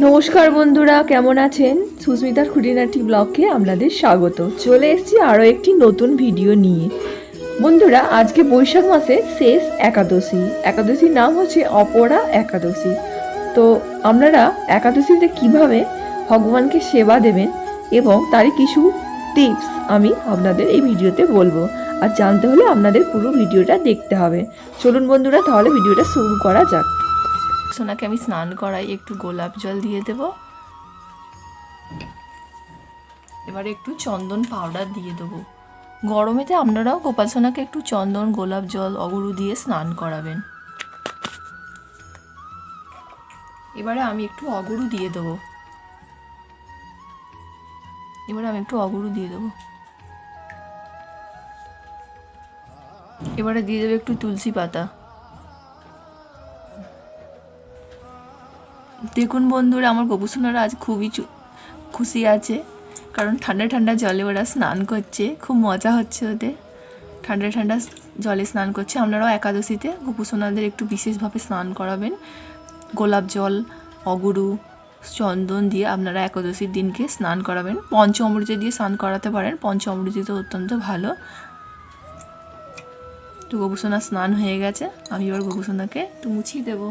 নমস্কার বন্ধুরা, কেমন আছেন? সুস্মিতার খুঁটিনাটি ব্লগে আপনাদের স্বাগত। চলে এসেছি আরও একটি নতুন ভিডিও নিয়ে। বন্ধুরা, আজকে বৈশাখ মাসের শেষ একাদশীর নাম হচ্ছে অপরা একাদশী। তো আপনারা একাদশীতে কিভাবে ভগবানকে সেবা দেবেন এবং তারই কিছু টিপস আমি আপনাদের এই ভিডিওতে বলবো। আর জানতে হলে আপনাদের পুরো ভিডিওটা দেখতে হবে। চলুন বন্ধুরা, তাহলে ভিডিওটা শুরু করা যাক। সোনাকে আমি স্নান করাই, একটু গোলাপ জল দিয়ে দেব। এবারে একটু চন্দন পাউডার দিয়ে দেবো। গরমেতে আপনারাও গোপাল সোনাকে একটু চন্দন, গোলাপ জল, অগুরু দিয়ে স্নান করাবেন। এবারে আমি একটু অগুরু দিয়ে দেবো। এবারে দিয়ে দেবো একটু তুলসী পাতা। দেখুন বন্ধুরা, আমার গোপুসোনারা আজ খুবই খুশি আছে, কারণ ঠান্ডা ঠান্ডা জলে ওরা স্নান করছে। খুব মজা হচ্ছে ওদের, ঠান্ডা ঠান্ডা জলে স্নান করছে। আপনারাও একাদশীতে গোপুসোনাদের একটু বিশেষভাবে স্নান করাবেন। গোলাপ জল, অগুরু, চন্দন দিয়ে আপনারা একাদশীর দিনকে স্নান করাবেন। পঞ্চ অমৃত দিয়ে স্নান করাতে পারেন, পঞ্চ অমৃত তো অত্যন্ত ভালো। তো গোপুসোনা স্নান হয়ে গেছে, আমি এবার গোপুসোনাকে একটু মুছিয়ে দেবো।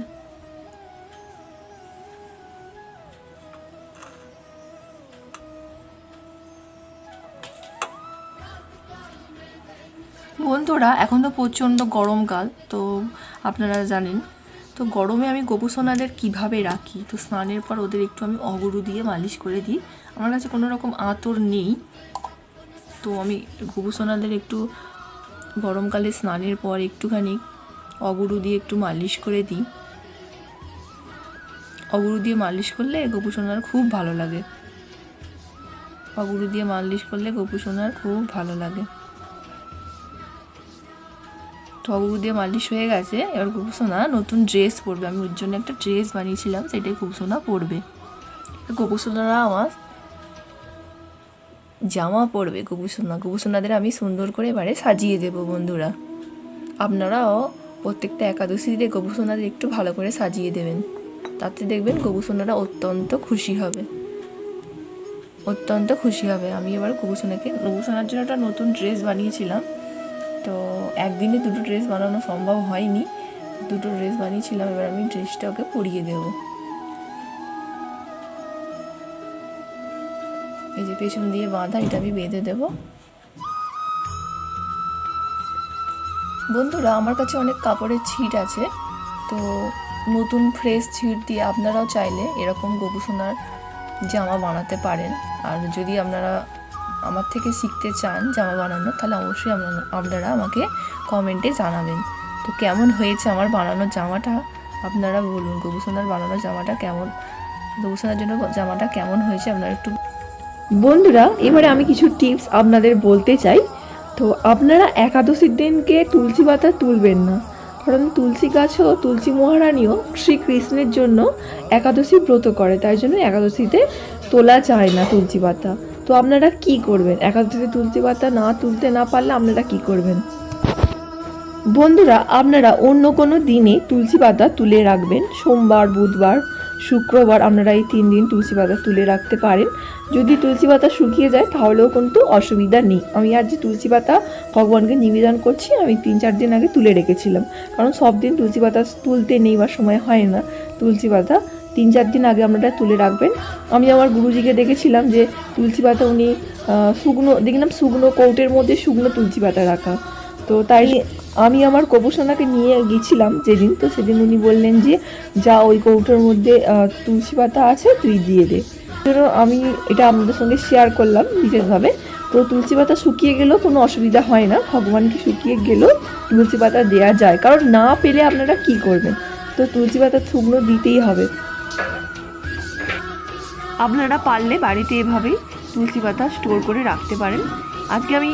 বন্ধুরা, এখন তো প্রচণ্ড গরমকাল, তো আপনারা জানেন। তো গরমে আমি গোপুসোনাদের কিভাবে রাখি, তো স্নানের পর ওদের একটু আমি অগুরু দিয়ে মালিশ করে দিই। আমার কাছে কোনো রকম আঁতর নেই, তো আমি গোপুসোনাদের একটু গরমকালে স্নানের পর একটুখানি অগুরু দিয়ে একটু মালিশ করে দিই। অগুরু দিয়ে মালিশ করলে গোপুসোনার খুব ভালো লাগে। তো অগুরু দিয়ে মালিশ হয়ে গেছে। এবার গোপুসোনা নতুন ড্রেস পরবে। আমি ওর জন্য একটা ড্রেস বানিয়েছিলাম, সেটাই গোপুসোনা পরবে। গোপুসোনারা আমার জামা পরবে। গোপুসোনাদের আমি সুন্দর করে এবারে সাজিয়ে দেব। বন্ধুরা, আপনারাও প্রত্যেকটা একাদশীতে গোপুসোনাদের একটু ভালো করে সাজিয়ে দেবেন, তাতে দেখবেন গোপুসোনারা অত্যন্ত খুশি হবে। আমি এবার গোপুসোনার জন্য একটা নতুন ড্রেস বানিয়েছিলাম। তো একদিনে দুটো ড্রেস বানানো সম্ভব হয়নি, দুটো ড্রেস বানিয়েছিলাম। এবার আমি ড্রেসটা ওকে পরিয়ে দেব। এই যে পেছন দিয়ে বাঁধা, এটা আমি বেঁধে দেব। বন্ধুরা, আমার কাছে অনেক কাপড়ের ছিট আছে, তো নতুন ফ্রেশ ছিট দিয়ে আপনারাও চাইলে এরকম গোপুসোনার জামা বানাতে পারেন। আর যদি আপনারা আমার থেকে শিখতে চান জামা বানানো, তাহলে অবশ্যই আপনারা আমাকে কমেন্টে জানাবেন। তো কেমন হয়েছে আমার বানানো জামাটা আপনারা বলুন। গোপুসোনার বানানো জামাটা কেমন, গোপুসোনার জন্য জামাটা কেমন হয়েছে আপনারা একটু। বন্ধুরা, এবারে আমি কিছু টিপস আপনাদের বলতে চাই। তো আপনারা একাদশীর দিনকে তুলসী পাতা তুলবেন না, কারণ তুলসী গাছও, তুলসী মহারানীও শ্রীকৃষ্ণের জন্য একাদশী ব্রত করে, তাই জন্য একাদশীতে তোলা যায় না তুলসী পাতা। তো আপনারা কি করবেন? একাদশীতে তুলসী পাতা তুলতে না পারলে আপনারা কি করবেন? বন্ধুরা, আপনারা অন্য কোনো দিনে তুলসী পাতা তুলে রাখবেন। সোমবার, বুধবার, শুক্রবার আপনারা এই 3 দিন তুলসী পাতা তুলে রাখতে পারেন। যদি তুলসী পাতা শুকিয়ে যায় তাহলেও কিন্তু অসুবিধা নেই। আমি আজ যে তুলসী পাতা ভগবানকে নিবেদন করছি, আমি 3-4 দিন আগে তুলে রেখেছিলাম, কারণ সব দিন তুলসী পাতা তুলতে নেই বা সময় হয় না। তুলসী পাতা 3-4 দিন আগে আপনারা তুলে রাখবেন। আমি আমার গুরুজিকে দেখেছিলাম যে তুলসী পাতা উনি শুকনো কৌটের মধ্যে শুকনো তুলসী পাতা রাখা। তো তাই আমি আমার গোপুসোনাকে নিয়ে গেছিলাম যেদিন, তো সেদিন উনি বললেন যে যা ওই কৌটোর মধ্যে তুলসী পাতা আছে, তুই দিয়ে দে। জন্য আমি এটা আপনাদের সঙ্গে শেয়ার করলাম বিশেষভাবে। তো তুলসী পাতা শুকিয়ে গেলেও কোনো অসুবিধা হয় না, ভগবানকে শুকিয়ে গেলেও তুলসী পাতা দেওয়া যায়, কারণ না পেলে আপনারা কি করবেন। তো তুলসী পাতা শুকনো দিতেই হবে। আপনারা পারলে বাড়িতে এভাবেই তুলসী পাতা স্টোর করে রাখতে পারেন। আজকে আমি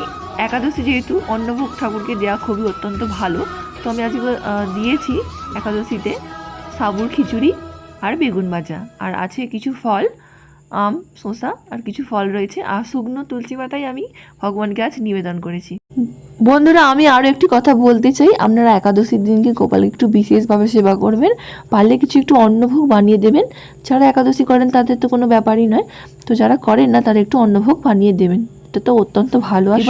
একাদশী, যেহেতু অন্নভোগ ঠাকুরকে দেওয়া খুবই অত্যন্ত ভালো, তো আমি আজকে দিয়েছি একাদশীতে সাবুর খিচুড়ি আর বেগুন ভাজা, আর আছে কিছু ফল আম, শসা আর কিছু ফল রয়েছে, আর শুকনো তুলসী পাতাই আমি ভগবানকে আজ নিবেদন করেছি। বন্ধুরা, আমি আরও একটি কথা বলতে চাই, আপনারা একাদশীর দিনকে গোপাল একটু বিশেষভাবে সেবা করবেন, পারলে কিছু একটু অন্নভোগ বানিয়ে দেবেন। যারা একাদশী করেন তাদের তো কোনো ব্যাপারই নয়, তো যারা করেন না তারা একটু অন্নভোগ বানিয়ে দেবেন, এটা তো অত্যন্ত ভালো। আর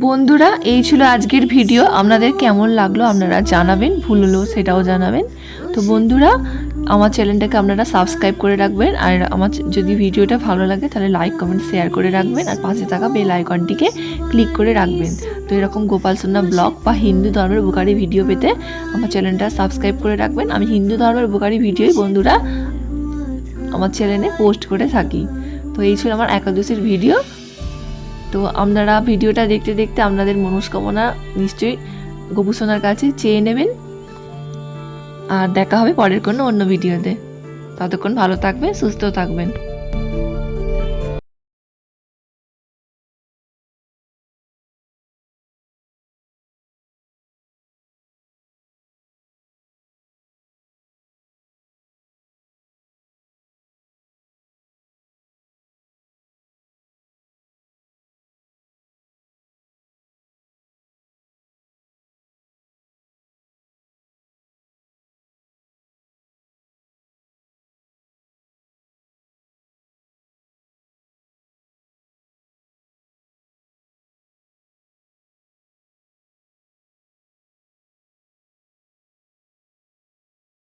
বন্ধুরা, এই ছিল আজকের ভিডিও। আপনাদের কেমন লাগলো আপনারা জানাবেন, ভুল হলেও সেটাও জানাবেন। তো বন্ধুরা, আমার চ্যানেলটাকে আপনারা সাবস্ক্রাইব করে রাখবেন, আর আমার যদি ভিডিওটা ভালো লাগে তাহলে লাইক কমেন্ট শেয়ার করে রাখবেন, আর পাশে থাকা বেল আইকনটিকে ক্লিক করে রাখবেন। তো এরকম গোপাল সোনা ব্লগ বা হিন্দু ধর্মের উপকারী ভিডিও পেতে আমার চ্যানেলটা সাবস্ক্রাইব করে রাখবেন। আমি হিন্দু ধর্মের উপকারী ভিডিওই বন্ধুরা আমার চ্যানেলে পোস্ট করে থাকি। তো এই ছিল আমার একাদশীর ভিডিও। তো আপনারা ভিডিওটা দেখতে দেখতে আপনাদের মনস্কামনা নিশ্চয়ই গোপু সোনার কাছে চেয়ে নেবেন। আর দেখা হবে পরের কোনো অন্য ভিডিওতে। ততক্ষণ ভালো থাকবেন, সুস্থ থাকবেন।